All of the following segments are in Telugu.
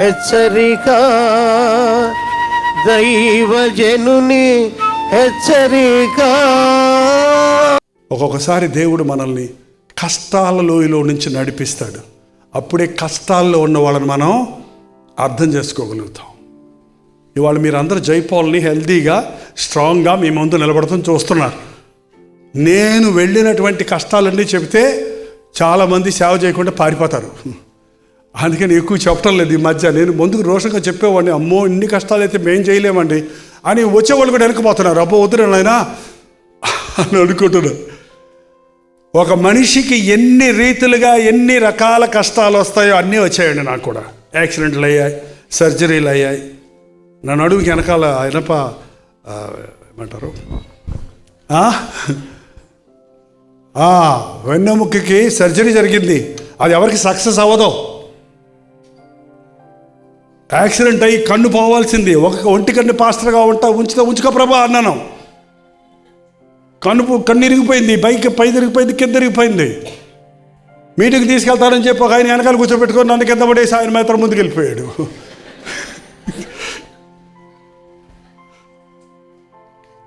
హెచ్చరిక, దైవజనుని హెచ్చరిక. ఒక్కొక్కసారి దేవుడు మనల్ని కష్టాల లోయలో నుంచి నడిపిస్తాడు. అప్పుడే కష్టాల్లో ఉన్న వాళ్ళని మనం అర్థం చేసుకోగలుగుతాం. ఇవాళ మీరందరూ జైపాల్ని హెల్తీగా స్ట్రాంగ్గా మీ ముందు నిలబడతాం చూస్తున్నారు. నేను వెళ్ళినటువంటి కష్టాలన్నీ చెబితే చాలామంది సేవ చేయకుండా పారిపోతారు. అందుకని ఎక్కువ చెప్పడం లేదు ఈ మధ్య. నేను ముందుకు రోషంగా చెప్పేవాడిని, అమ్మో ఇన్ని కష్టాలు అయితే మేం చేయలేమండి అని వచ్చేవాళ్ళు కూడా వెనకపోతున్నారు. అబ్బో వద్దురా నాయనా అని అనుకుంటున్నారు. ఒక మనిషికి ఎన్ని రీతులుగా ఎన్ని రకాల కష్టాలు వస్తాయో అన్నీ వచ్చాయండి. నాకు కూడా యాక్సిడెంట్లు అయ్యాయి, సర్జరీలు అయ్యాయి. నన్ను అడుగుకి వెనకాల ఇనప ఏమంటారు వెన్నెముకకి సర్జరీ జరిగింది. అది ఎవరికి సక్సెస్ అవ్వదు. యాక్సిడెంట్ అయ్యి కన్ను పోవాల్సింది. ఒంటి కన్ను పాస్టర్గా ఉంచుకో ప్రభా అన్నాను. కన్ను ఇరిగిపోయింది, పై తిరిగిపోయింది, కింద ఇరిగిపోయింది. మీటింగ్ తీసుకెళ్తానని చెప్పి ఒక ఆయన వెనకాల కూర్చోబెట్టుకొని నన్ను కింద పడేసి ఆయన మాత్రం ముందుకు వెళ్ళిపోయాడు.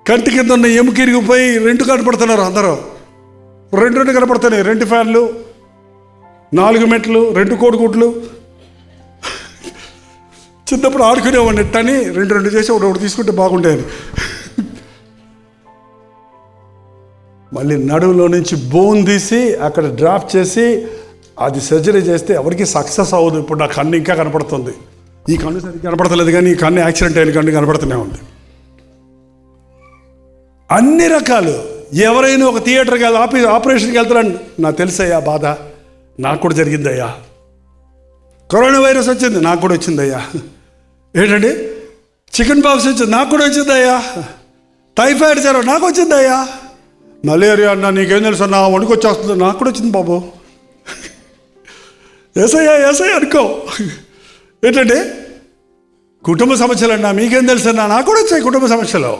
కంటి కింద ఉన్న ఎముక ఇరిగిపోయి రెండు కనపడుతున్నారు అందరూ. రెండు కనపడుతున్నాయి, 2 ఫ్యాన్లు, 4 మెట్లు, 2 కోడిగుడ్లు. చిన్నప్పుడు ఆడుకునేవాడిని ఎట్టని 2 చేసి ఒకటి తీసుకుంటే బాగుంటాయని. మళ్ళీ నడుములో నుంచి బోన్ తీసి అక్కడ డ్రాప్ చేసి అది సర్జరీ చేస్తే ఎవరికి సక్సెస్ అవ్వదు. ఇప్పుడు నా కన్ను ఇంకా కనపడుతుంది. ఈ కన్ను సరిగ్గా కనపడతలేదు, కానీ ఈ కన్ను యాక్సిడెంట్ అయిన కన్ను కనపడుతూనే ఉంది. అన్ని రకాలు. ఎవరైనా ఒక థియేటర్కి వెళ్ళి ఆపరేషన్కి వెళ్తారని నాకు తెలుసయ్యా బాధ. నాకు కూడా జరిగిందయ్యా. కరోనా వైరస్ వచ్చింది, నాకు కూడా వచ్చిందయ్యా. ఏంటండి చికెన్ పాక్స్ వచ్చింది, నాకు కూడా వచ్చిందయ్యా. టైఫాయిడ్ జ్వరం నాకు వచ్చిందయ్యా. మలేరియా అన్నా నీకేం తెలుసు అన్నా వణుకు వచ్చేస్తుంది, నాకు కూడా వచ్చింది బాబు. ఎస్ఐ అనుకో. ఏంటంటే కుటుంబ సమస్యలు అన్నా మీకేం తెలుసు అన్నా నాకు కూడా వచ్చాయి. కుటుంబ సమస్యలు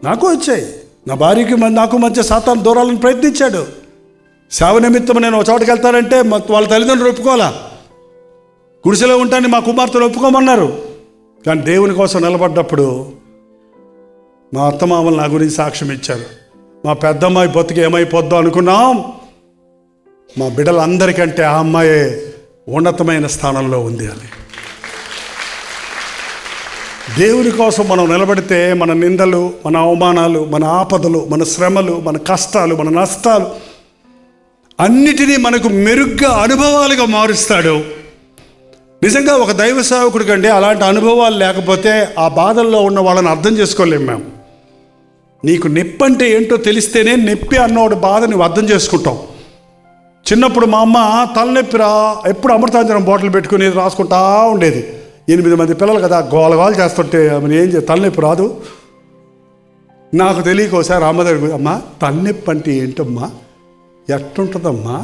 నాకు వచ్చాయి. నా భార్యకి నాకు మధ్య సాతాను దూరాలను ప్రయత్నించాడు. సేవ నిమిత్తం నేను ఒక చోటుకి వెళ్తానంటే వాళ్ళ తల్లిదండ్రులు ఒప్పుకోవాలా. గుడిసెలో ఉంటాను మా కుమార్తెలు ఒప్పుకోమన్నారు. కానీ దేవుని కోసం నిలబడ్డప్పుడు మా అత్తమామలు నా గురించి సాక్ష్యం ఇచ్చారు. మా పెద్దమ్మాయి బతుకు ఏమైపోద్దో అనుకున్నాం. మా బిడ్డలందరికంటే ఆ అమ్మాయే ఉన్నతమైన స్థానంలో ఉంది అని. దేవుని కోసం మనం నిలబడితే మన నిందలు, మన అవమానాలు, మన ఆపదలు, మన శ్రమలు, మన కష్టాలు, మన నష్టాలు అన్నిటినీ మనకు మెరుగ్గా అనుభవాలుగా మారుస్తాడు. నిజంగా ఒక దైవ సేవకుడి కంటే అలాంటి అనుభవాలు లేకపోతే ఆ బాధల్లో ఉన్న వాళ్ళని అర్థం చేసుకోలేము మేము. నీకు నొప్పి అంటే ఏంటో తెలిస్తేనే నొప్పి అన్నోడు బాధ నువ్వు అర్థం చేసుకుంటాం. చిన్నప్పుడు మా అమ్మ తలనొప్పిరా ఎప్పుడు అమృతాంజనం బాటిల్ పెట్టుకుని రాసుకుంటా ఉండేది. 8 మంది పిల్లలు కదా, గోలగోలు చేస్తుంటే ఏం తలనొప్పి రాదు. నాకు తెలియక ఒకసారి అమ్మ దగ్గర, అమ్మ తలనొప్పి అంటే ఏంటమ్మా, ఎట్టుంటుందమ్మా?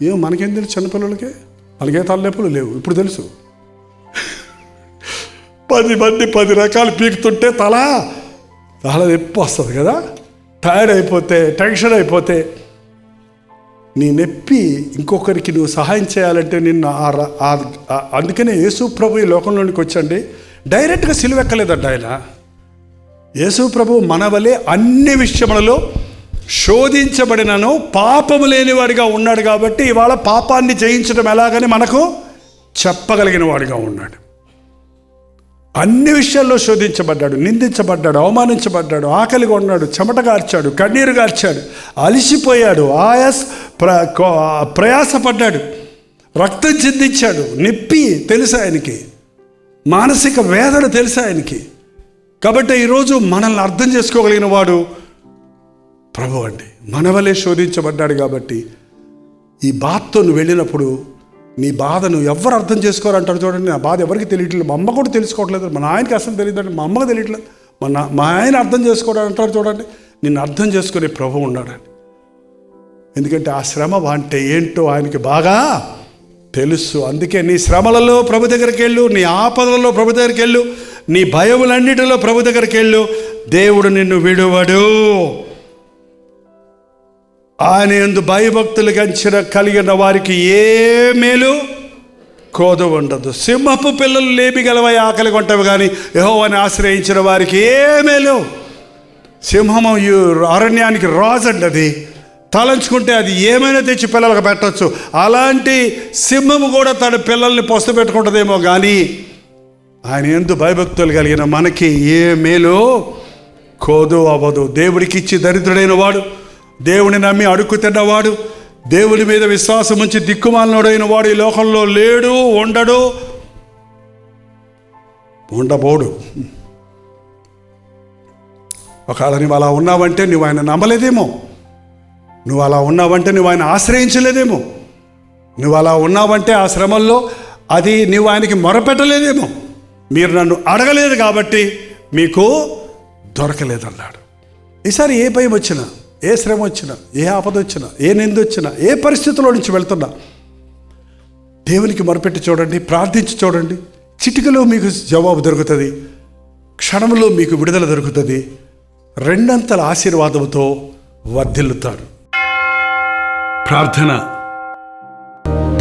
ఏం మనకేం తెలుసు, చిన్నపిల్లలకి వాళ్ళకే తలనొప్పులు లేవు. ఇప్పుడు తెలుసు. 10 మంది 10 రకాలు పీకుతుంటే తల నొప్పి వస్తుంది కదా. టైర్డ్ అయిపోతే, టెన్షన్ అయిపోతే, నీ నొప్పి ఇంకొకరికి నువ్వు సహాయం చేయాలంటే నిన్ను అందుకనే యేసు ప్రభు ఈ లోకంలోనికి వచ్చండి. డైరెక్ట్గా సిలువెక్కలేదండి ఆయన. యేసు ప్రభు మన వలె అన్ని విషయములలో శోధించబడినను పాపము లేనివాడిగా ఉన్నాడు. కాబట్టి ఇవాళ పాపాన్ని జయించడం ఎలాగని మనకు చెప్పగలిగిన వాడిగా ఉన్నాడు. అన్ని విషయాల్లో శోధించబడ్డాడు, నిందించబడ్డాడు, అవమానించబడ్డాడు, ఆకలిగా ఉన్నాడు, చెమట గార్చాడు, కన్నీరు గార్చాడు, అలిసిపోయాడు, ప్రయాసపడ్డాడు, రక్తం చిందించాడు. నొప్పి తెలుసు ఆయనకి, మానసిక వేదన తెలుసు ఆయనకి. కాబట్టి ఈరోజు మనల్ని అర్థం చేసుకోగలిగిన వాడు ప్రభు అండి. మన వలే శోధించబడ్డాడు. కాబట్టి ఈ బాధతో నువ్వు వెళ్ళినప్పుడు నీ బాధను ఎవరు అర్థం చేసుకోరంటారు చూడండి. నా బాధ ఎవరికి తెలియట్లేదు, మా అమ్మ కూడా తెలుసుకోవట్లేదు, మా ఆయనకి అసలు తెలియదండి, మా అమ్మకి తెలియట్లేదు, మా ఆయన అర్థం చేసుకోవడం అంటారు చూడండి. నిన్ను అర్థం చేసుకునే ప్రభు ఉన్నాడండి. ఎందుకంటే ఆ శ్రమ అంటే ఏంటో ఆయనకి బాగా తెలుసు. అందుకే నీ శ్రమలలో ప్రభు దగ్గరికి వెళ్ళు, నీ ఆపదలలో ప్రభు దగ్గరికి వెళ్ళు, నీ భయములన్నిటిలో ప్రభు దగ్గరికి వెళ్ళు. దేవుడు నిన్ను విడువడు. ఆయన యందు భయభక్తులు కలిగిన వారికి ఏ మేలు కోదువ ఉండదు. సింహపు పిల్లలు లేపిగలవై ఆకలి కొంటవి, కానీ యెహోవాని ఆశ్రయించిన వారికి ఏమేలు. సింహము అరణ్యానికి రాజు అండి. అది తలంచుకుంటే అది ఏమైనా తెచ్చి పిల్లలకు పెట్టవచ్చు. అలాంటి సింహము కూడా తన పిల్లల్ని పొస్తు పెట్టుకుంటుందేమో, కానీ ఆయన యందు భయభక్తులు కలిగిన మనకి ఏ మేలు కోదు అవ్వదు. దేవుడికి ఇచ్చి దరిద్రుడైన వాడు, దేవుని నమ్మి అడుక్కు తిన్నవాడు, దేవుని మీద విశ్వాసం ఉంచి దిక్కుమాలినోడైన వాడు ఈ లోకంలో లేడు, ఉండబోడు. ఒకవేళ నువ్వు అలా ఉన్నావంటే నువ్వు ఆయన నమ్మలేదేమో, నువ్వు అలా ఉన్నావంటే నువ్వు ఆయన ఆశ్రయించలేదేమో, నువ్వు అలా ఉన్నావంటే ఆ శ్రమల్లో అది నువ్వు ఆయనకి మొరపెట్టలేదేమో. మీరు నన్ను అడగలేదు కాబట్టి మీకు దొరకలేదన్నాడు. ఈసారి ఏ భయం వచ్చినా, ఏ శ్రమ వచ్చినా, ఏ ఆపద వచ్చినా, ఏ నింద వచ్చినా, ఏ పరిస్థితుల్లో నుంచి వెళ్తున్నా దేవునికి మొరపెట్టి చూడండి, ప్రార్థించి చూడండి. చిటికలో మీకు జవాబు దొరుకుతుంది, క్షణంలో మీకు విడుదల దొరుకుతుంది. రెండంతల ఆశీర్వాదంతో వర్ధిల్లుతారు. ప్రార్థన.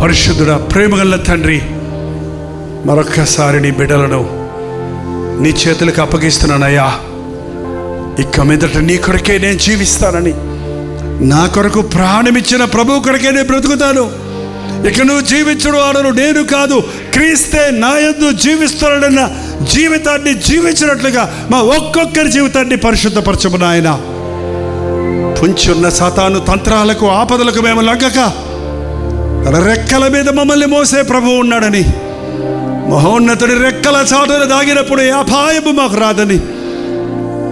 పరిశుద్ధుడా, ప్రేమగల తండ్రి, మరొక్కసారి నీ బిడ్డలను నీ చేతులకు అప్పగిస్తున్నానయ్యా. ఇక మీదట నీ కొరకే నేను జీవిస్తానని, నా కొరకు ప్రాణమిచ్చిన ప్రభువు కొరకే నేను బ్రతుకుతాను. ఇక నువ్వు జీవించడు వాడను నేను కాదు, క్రీస్తే నా యందు జీవిస్తాడన్న జీవితాన్ని జీవించినట్లుగా మా ఒక్కొక్కరి జీవితాన్ని పరిశుద్ధపరచము నాయన. పుంచున్న సాతాను తంత్రాలకు, ఆపదలకు మేము లగ్గక తన రెక్కల మీద మమ్మల్ని మోసే ప్రభువు ఉన్నాడని, మహోన్నతుడి రెక్కల చాటున దాగినప్పుడు ఏ అపాయము మాకు రాదని,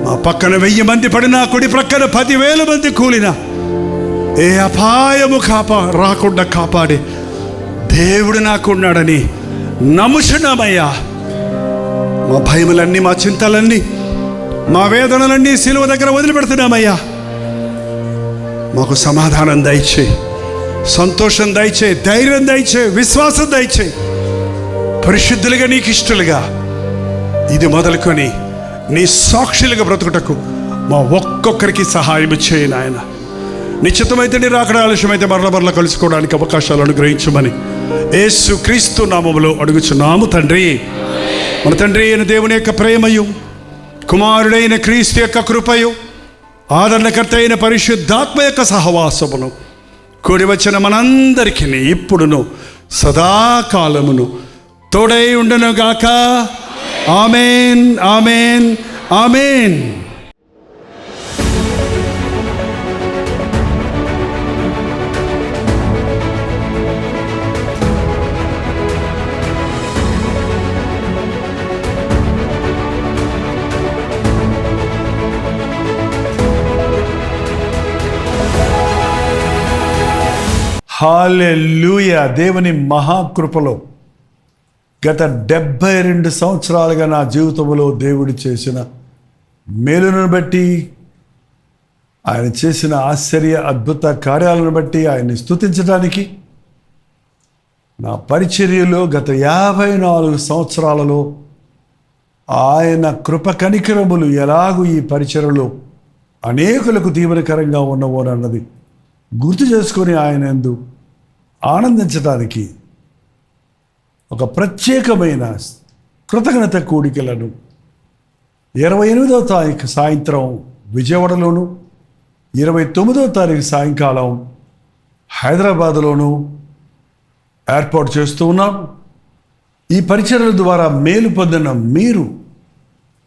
మా పక్కన 1000 మంది పడినా, కుడి ప్రక్కన 10,000 మంది కూలినా ఏ అపాయము రాకుండా కాపాడి దేవుడు నాకున్నాడని నమ్ముచున్నామయ్యా. మా భయములన్నీ, మా చింతలన్నీ, మా వేదనలన్నీ సిలువ దగ్గర వదిలిపెడుతున్నామయ్యా. మాకు సమాధానం దయచేయి, సంతోషం దయచేయి, ధైర్యం దయచేయి, విశ్వాసం దయచేయి. పరిశుద్ధులుగా నీకు ఇష్టలుగా ఇది మొదలుకొని నీ సాక్షులుగా బ్రతుకుటకు మా ఒక్కొక్కరికి సహాయం చేయి నాయన. నిశ్చితమైతే నీ రాకడ ఆలస్యమైతే మరల కలుసుకోవడానికి అవకాశాలు అనుగ్రహించమని యేసు క్రీస్తు నామములో అడుగుచున్నాము తండ్రి. మన తండ్రి అయిన దేవుని యొక్క ప్రేమయు, కుమారుడైన క్రీస్తు యొక్క కృపయు, ఆదరణకర్త అయిన పరిశుద్ధాత్మ యొక్క సహవాసమును కూడి వచ్చిన మనందరికీ ఇప్పుడును సదాకాలమును తోడై ఉండును గాక. ఆమేన్, ఆమేన్, ఆమేన్. హల్లెలూయా. దేవుని మహాకృపలో గత 72 సంవత్సరాలుగా నా జీవితంలో దేవుడు చేసిన మేలును బట్టి, ఆయన చేసిన ఆశ్చర్య అద్భుత కార్యాలను బట్టి ఆయన్ని స్తుతించడానికి, నా పరిచర్యలో గత 54 సంవత్సరాలలో ఆయన కృప కనికరములు ఎలాగూ ఈ పరిచర్యలో అనేకులకు దీవెనకరంగా ఉన్నవోనన్నది గుర్తు చేసుకొని ఆయన యందు ఆనందించడానికి ఒక ప్రత్యేకమైన కృతజ్ఞత కూడికలను 28వ తారీఖు సాయంత్రం విజయవాడలోను, 29వ తారీఖు సాయంకాలం హైదరాబాదులోను ఏర్పాటు చేస్తూ ఉన్నాం. ఈ పరిచర్యల ద్వారా మేలు పొందిన మీరు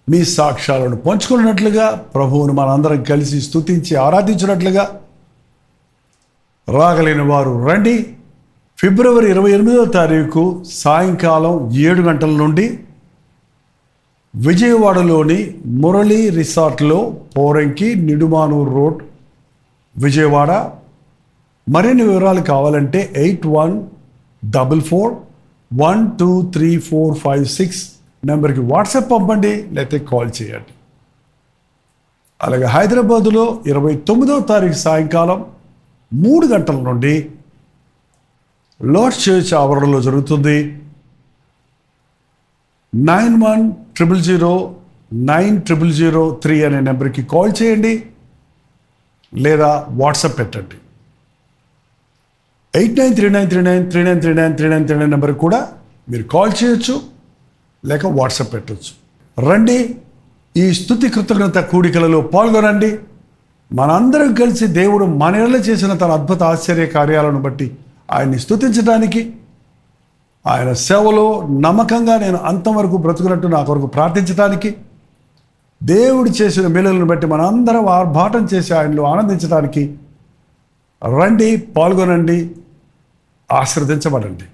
మీ సాక్ష్యాలను పంచుకున్నట్లుగా, ప్రభువును మనందరం కలిసి స్తుతించి ఆరాధించినట్లుగా రాగలిగిన వారు రండి. ఫిబ్రవరి 28వ తారీఖు సాయంకాలం 7 గంటల నుండి విజయవాడలోని మురళీ రిసార్ట్లో, పోరంకి, నిడుమానూర్ రోడ్, విజయవాడ. మరిన్ని వివరాలు కావాలంటే 8144123456 నెంబర్కి వాట్సాప్ పంపండి, లేకపోతే కాల్ చేయండి. అలాగే హైదరాబాదులో 29వ తారీఖు సాయంకాలం 3 గంటల నుండి లార్డ్స్ చర్చ్ ఆవరణలో జరుగుతుంది. 9100090003 అనే నెంబర్కి కాల్ చేయండి, లేదా వాట్సాప్ పెట్టండి. 893939393939 నెంబర్ కూడా మీరు కాల్ చేయొచ్చు, లేక వాట్సాప్ పెట్టవచ్చు. రండి, ఈ స్తుతి కృతజ్ఞత కూడికలలో పాల్గొనండి. మనందరం కలిసి దేవుడు మన ఎడల చేసిన తన అద్భుత ఆశ్చర్య కార్యాలను బట్టి ఆయన్ని స్తుతించడానికి, ఆయన సేవలో నమ్మకంగా నేను అంతం వరకు బ్రతుకున్నట్టు నా కొరకు ప్రార్థించడానికి, దేవుడు చేసిన మేలులను బట్టి మనందరం ఆర్భాటం చేసి ఆయనలో ఆనందించడానికి రండి, పాల్గొనండి, ఆశీర్వదించబడండి.